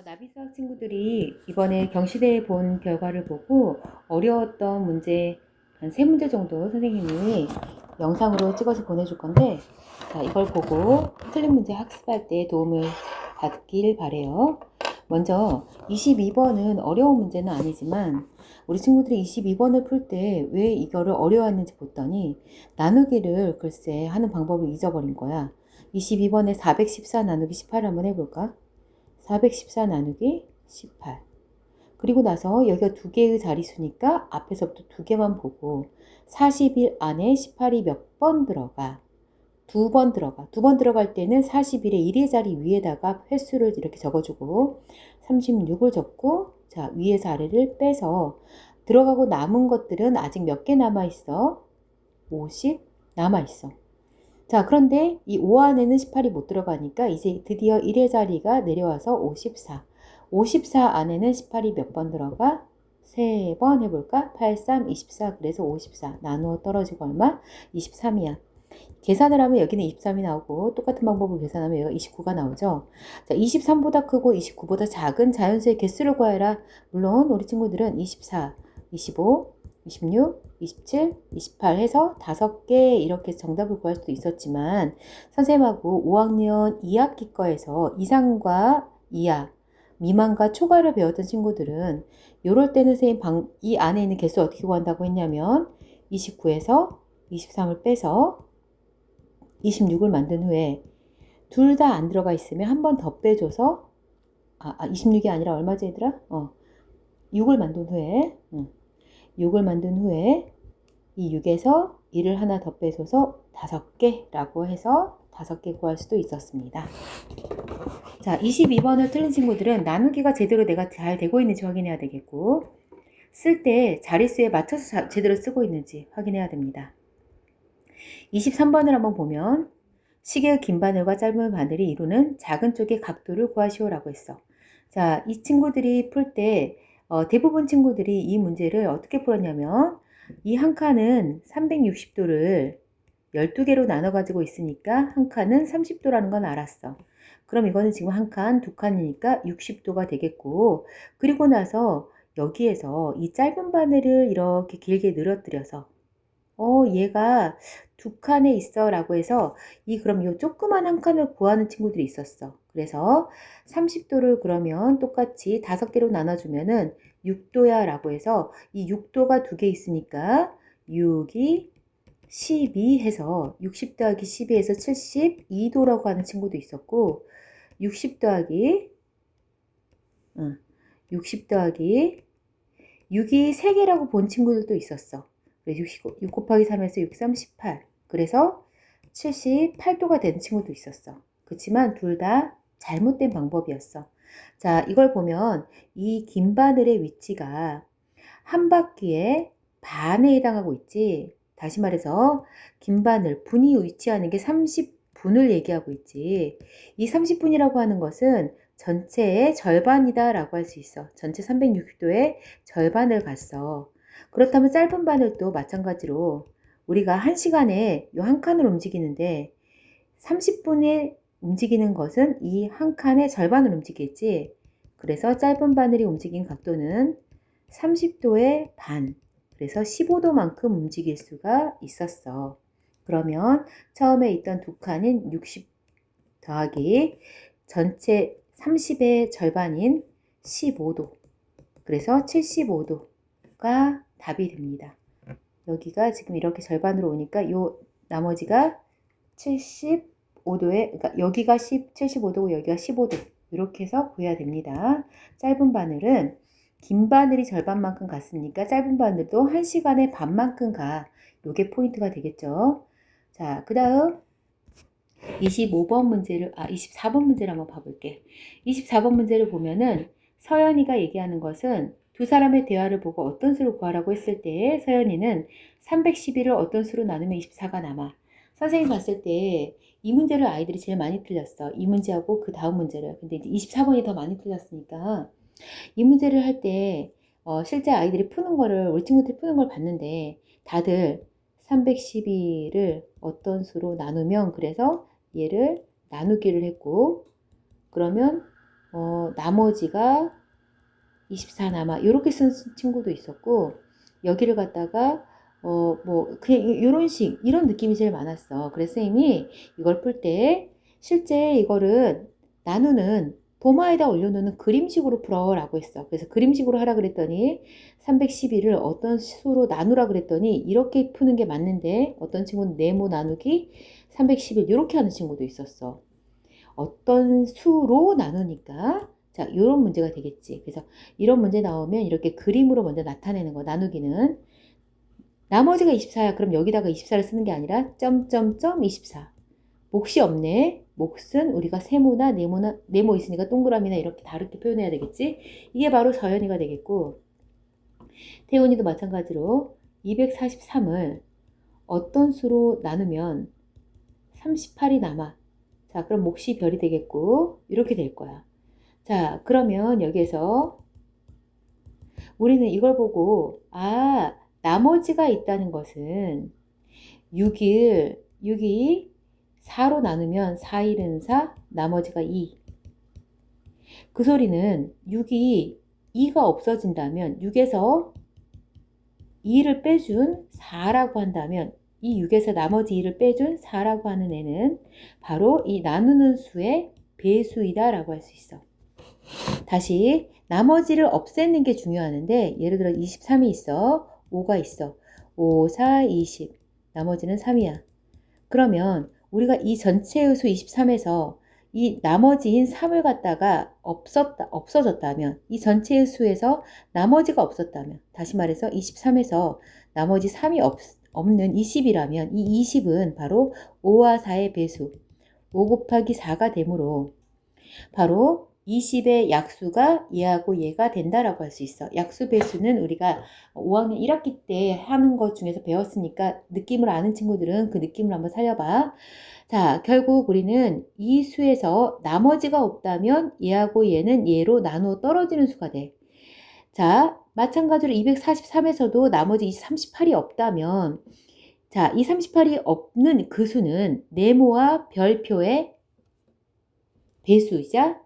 나비수학 친구들이 이번에 경시대에 본 결과를 보고 어려웠던 문제 한 3문제 정도 선생님이 영상으로 찍어서 보내줄 건데, 자, 이걸 보고 틀린 문제 학습할 때 도움을 받길 바래요. 먼저 22번은 어려운 문제는 아니지만 우리 친구들이 22번을 풀 때 왜 이거를 어려웠는지 봤더니 나누기를 글쎄 하는 방법을 잊어버린 거야. 22번에 414 나누기 18 한번 해볼까? 414 나누기 18. 그리고 나서 여기가 두 개의 자릿수니까 앞에서부터 두 개만 보고 41 안에 18이 몇 번 들어가? 두 번 들어가. 두 번 들어갈 때는 41의 1의 자리 위에다가 횟수를 이렇게 적어주고 36을 적고, 자, 위에서 아래를 빼서 들어가고 남은 것들은 아직 몇 개 남아있어? 50 남아있어. 자, 그런데 이 5 안에는 18이 못 들어가니까 이제 드디어 1의 자리가 내려와서 54. 54 안에는 18이 몇 번 들어가? 3번 해볼까? 8, 3, 24. 그래서 54. 나누어 떨어지고 얼마? 23이야. 계산을 하면 여기는 23이 나오고 똑같은 방법으로 계산하면 여기가 29가 나오죠. 자, 23보다 크고 29보다 작은 자연수의 개수를 구하라. 물론 우리 친구들은 24, 25, 26, 27, 28 해서 5개 이렇게 정답을 구할 수도 있었지만 선생님하고 5학년 2학기 거에서 이상과 이하, 미만과 초과를 배웠던 친구들은 이럴 때는 선생님 이 안에 있는 개수 어떻게 구한다고 했냐면 29에서 23을 빼서 26을 만든 후에 둘 다 안 들어가 있으면 한 번 더 빼줘서 26이 아니라 얼마지 얘들아? 6을 만든 후에 6을 만든 후에 이 6에서 1을 하나 더 빼줘서 5개라고 해서 5개 구할 수도 있었습니다. 자, 22번을 틀린 친구들은 나누기가 제대로 내가 잘 되고 있는지 확인해야 되겠고, 쓸 때 자릿수에 맞춰서 제대로 쓰고 있는지 확인해야 됩니다. 23번을 한번 보면 시계의 긴 바늘과 짧은 바늘이 이루는 작은 쪽의 각도를 구하시오라고 했어. 자, 이 친구들이 풀 때 대부분 친구들이 이 문제를 어떻게 풀었냐면 이 한 칸은 360도를 12개로 나눠 가지고 있으니까 한 칸은 30도라는 건 알았어. 그럼 이거는 지금 한 칸, 두 칸이니까 60도가 되겠고, 그리고 나서 여기에서 이 짧은 바늘을 이렇게 길게 늘어뜨려서 얘가 두 칸에 있어 라고 해서 그럼 이 조그만 한 칸을 구하는 친구들이 있었어. 그래서 30도를 그러면 똑같이 5개로 나눠주면은 6도야 라고 해서 이 6도가 두 개 있으니까 6이 12 해서 60 더하기 12에서 72도라고 하는 친구도 있었고, 60 더하기 60 더하기 6이 3개라고 본 친구들도 있었어. 6 곱하기 3에서 6, 3, 18. 그래서 78도가 되는 친구도 있었어. 그렇지만 둘 다 잘못된 방법이었어. 자, 이걸 보면 이 긴 바늘의 위치가 한 바퀴의 반에 해당하고 있지. 다시 말해서 긴 바늘, 분이 위치하는 게 30분을 얘기하고 있지. 이 30분이라고 하는 것은 전체의 절반이다 라고 할 수 있어. 전체 360도의 절반을 갔어. 그렇다면 짧은 바늘도 마찬가지로 우리가 1시간에 이 한 칸을 움직이는데 30분에 움직이는 것은 이 한 칸의 절반을 움직이겠지. 그래서 짧은 바늘이 움직인 각도는 30도의 반, 그래서 15도만큼 움직일 수가 있었어. 그러면 처음에 있던 두 칸인 60 더하기 전체 30의 절반인 15도, 그래서 75도가 답이 됩니다. 여기가 지금 이렇게 절반으로 오니까 요 나머지가 75도에, 그러니까 여기가 75도고 여기가 15도, 이렇게 해서 구해야 됩니다. 짧은 바늘은 긴 바늘이 절반만큼 갔으니까 짧은 바늘도 1시간에 반만큼 가. 요게 포인트가 되겠죠. 자, 그 다음 24번 문제를 한번 봐볼게. 24번 문제를 보면은 서연이가 얘기하는 것은 두 사람의 대화를 보고 어떤 수를 구하라고 했을 때 서연이는 311을 어떤 수로 나누면 24가 남아. 선생님이 봤을 때 이 문제를 아이들이 제일 많이 틀렸어. 이 문제하고 그 다음 문제를. 근데 이제 24번이 더 많이 틀렸으니까 이 문제를 할 때 실제 아이들이 푸는 거를, 우리 친구들이 푸는 걸 봤는데 다들 312를 어떤 수로 나누면, 그래서 얘를 나누기를 했고, 그러면 나머지가 24 남아. 요렇게 쓴 친구도 있었고, 여기를 갖다가, 그냥 이런 느낌이 제일 많았어. 그래서 선생님이 이걸 풀 때, 실제 이거를 나누는, 도마에다 올려놓는 그림식으로 풀어라고 했어. 그래서 그림식으로 하라 그랬더니, 311을 어떤 수로 나누라 그랬더니, 이렇게 푸는 게 맞는데, 어떤 친구는 네모 나누기 311, 이렇게 하는 친구도 있었어. 어떤 수로 나누니까 자, 이런 문제가 되겠지. 그래서 이런 문제 나오면 이렇게 그림으로 먼저 나타내는 거. 나누기는 나머지가 24야. 그럼 여기다가 24를 쓰는 게 아니라 점점점 24. 몫이 없네. 몫은 우리가 세모나 네모 있으니까 동그라미나 이렇게 다르게 표현해야 되겠지. 이게 바로 서연이가 되겠고, 태훈이도 마찬가지로 243을 어떤 수로 나누면 38이 남아. 자, 그럼 몫이 별이 되겠고, 이렇게 될 거야. 자, 그러면 여기에서 우리는 이걸 보고, 나머지가 있다는 것은 6이 4로 나누면 4일은 4, 나머지가 2. 그 소리는 6이 2가 없어진다면 6에서 2를 빼준 4라고 한다면 이 6에서 나머지 2를 빼준 4라고 하는 애는 바로 이 나누는 수의 배수이다 라고 할 수 있어. 다시 나머지를 없애는 게 중요하는데, 예를 들어 23이 있어, 5가 있어, 5, 4, 20, 나머지는 3이야. 그러면 우리가 이 전체의 수 23에서 이 나머지인 3을 갖다가 없어졌다면, 이 전체의 수에서 나머지가 없었다면, 다시 말해서 23에서 나머지 3이 없는 20이라면 이 20은 바로 5와 4의 배수, 5 곱하기 4가 되므로 바로 20의 약수가 얘하고 얘가 된다라고 할 수 있어. 약수 배수는 우리가 5학년 1학기 때 하는 것 중에서 배웠으니까 느낌을 아는 친구들은 그 느낌을 한번 살려봐. 자, 결국 우리는 이 수에서 나머지가 없다면 얘하고 얘는 얘로 나누어 떨어지는 수가 돼. 자, 마찬가지로 243에서도 나머지 38이 없다면, 자, 이 38이 없는 그 수는 네모와 별표의 배수이자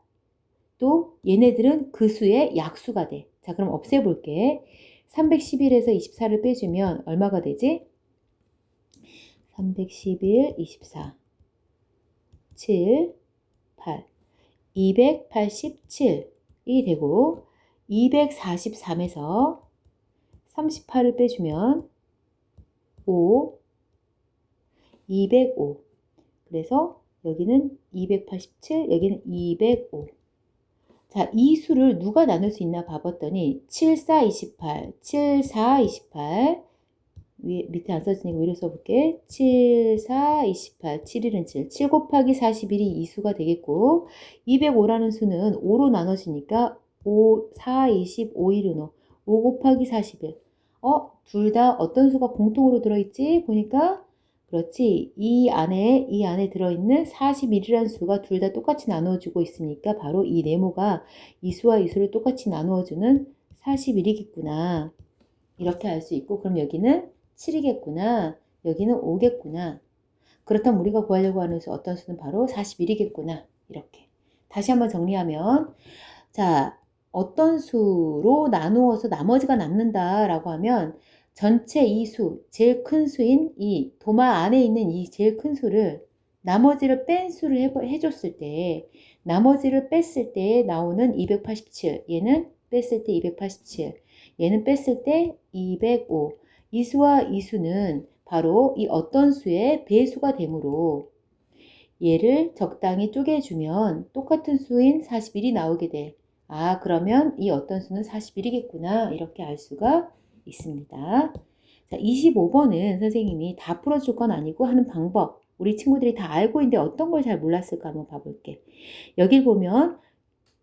또 얘네들은 그 수의 약수가 돼. 자, 그럼 없애볼게. 311에서 24를 빼주면 얼마가 되지? 311, 24, 7, 8, 287이 되고, 243에서 38을 빼주면 5, 205. 그래서 여기는 287, 여기는 205. 자, 이 수를 누가 나눌 수 있나 봐봤더니 7, 4, 28, 7, 4, 28 밑에 안 써지니까 위로 써볼게. 7, 4, 28, 7일은 7, 7 곱하기 41이 이 수가 되겠고, 205라는 수는 5로 나눠지니까 5, 4, 20, 5일은 5 곱하기 41. 둘 다 어떤 수가 공통으로 들어있지? 보니까 그렇지. 이 안에 들어있는 41이라는 수가 둘 다 똑같이 나누어주고 있으니까 바로 이 네모가 이 수와 이 수를 똑같이 나누어주는 41이겠구나. 이렇게 알 수 있고, 그럼 여기는 7이겠구나. 여기는 5겠구나. 그렇다면 우리가 구하려고 하는 수 어떤 수는 바로 41이겠구나. 이렇게. 다시 한번 정리하면, 자, 어떤 수로 나누어서 나머지가 남는다라고 하면 전체 이 수, 제일 큰 수인 이 도마 안에 있는 이 제일 큰 수를 나머지를 뺀 수를 해줬을 때, 나머지를 뺐을 때 나오는 287, 얘는 뺐을 때 287, 얘는 뺐을 때 205. 이 수와 이 수는 바로 이 어떤 수의 배수가 되므로 얘를 적당히 쪼개주면 똑같은 수인 41이 나오게 돼. 그러면 이 어떤 수는 41이겠구나. 이렇게 알 수가 있습니다. 자, 25번은 선생님이 다 풀어줄 건 아니고 하는 방법. 우리 친구들이 다 알고 있는데 어떤 걸 잘 몰랐을까 한번 봐볼게. 여길 보면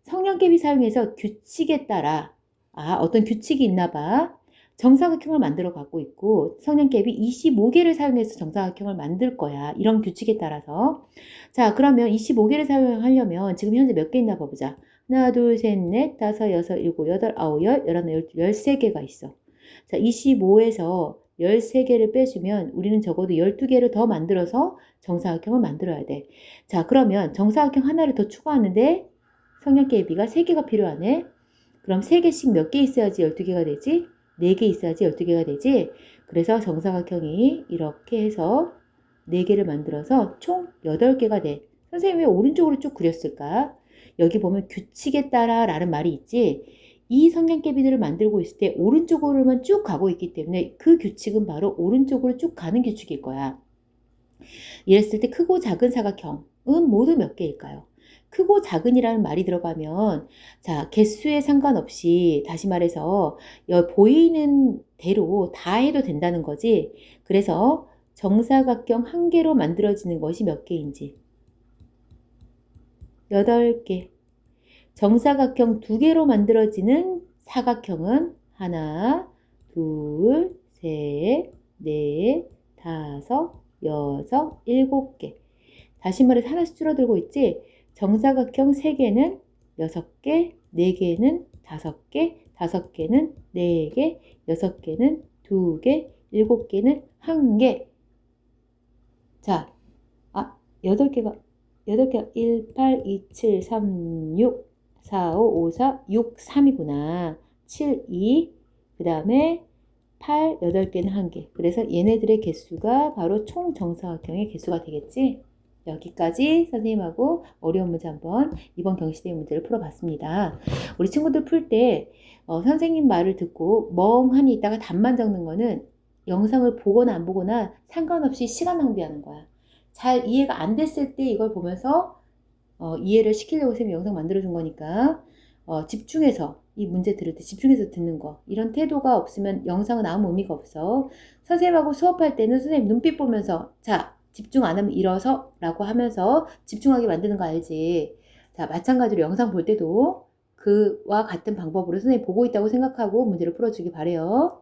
성량계비 사용해서 규칙에 따라 어떤 규칙이 있나 봐. 정사각형을 만들어 갖고 있고 성량계비 25개를 사용해서 정사각형을 만들 거야. 이런 규칙에 따라서. 자, 그러면 25개를 사용하려면 지금 현재 몇 개 있나 봐보자. 하나, 둘, 셋, 넷, 다섯, 여섯, 일곱, 여덟, 아홉, 열, 열하나, 13개가 있어. 자, 25에서 13개를 빼주면 우리는 적어도 12개를 더 만들어서 정사각형을 만들어야 돼. 자, 그러면 정사각형 하나를 더 추가하는데 성냥개비가 3개가 필요하네. 그럼 3개씩 몇 개 있어야지 12개가 되지? 4개 있어야지 12개가 되지? 그래서 정사각형이 이렇게 해서 4개를 만들어서 총 8개가 돼. 선생님이 왜 오른쪽으로 쭉 그렸을까? 여기 보면 규칙에 따라 라는 말이 있지. 이 성냥개비들을 만들고 있을 때 오른쪽으로만 쭉 가고 있기 때문에 그 규칙은 바로 오른쪽으로 쭉 가는 규칙일 거야. 이랬을 때 크고 작은 사각형은 모두 몇 개일까요? 크고 작은이라는 말이 들어가면 자 개수에 상관없이 다시 말해서 보이는 대로 다 해도 된다는 거지. 그래서 정사각형 한 개로 만들어지는 것이 몇 개인지 8개. 정사각형 2개로 만들어지는 사각형은 하나, 둘, 셋, 넷, 다섯, 여섯, 7개. 다시 말해서 하나씩 줄어들고 있지. 정사각형 3개는 6개, 4개는 5개, 5개는 4개, 6개는 2개, 7개는 1개. 자, 8개가 1, 8, 2, 7, 3, 6, 4, 5, 5, 4, 6, 3이구나. 7, 2, 그 다음에 8, 8개는 1개. 그래서 얘네들의 개수가 바로 총 정사각형의 개수가 되겠지? 여기까지 선생님하고 어려운 문제 한번 이번 경시대 문제를 풀어봤습니다. 우리 친구들 풀 때 선생님 말을 듣고 멍하니 있다가 답만 적는 거는 영상을 보거나 안 보거나 상관없이 시간 낭비하는 거야. 잘 이해가 안 됐을 때 이걸 보면서 이해를 시키려고 선생님이 영상 만들어준 거니까 집중해서 이 문제 들을 때 집중해서 듣는 거. 이런 태도가 없으면 영상은 아무 의미가 없어. 선생님하고 수업할 때는 선생님 눈빛 보면서 자 집중 안 하면 일어서 라고 하면서 집중하게 만드는 거 알지? 자 마찬가지로 영상 볼 때도 그와 같은 방법으로 선생님 보고 있다고 생각하고 문제를 풀어주기 바래요.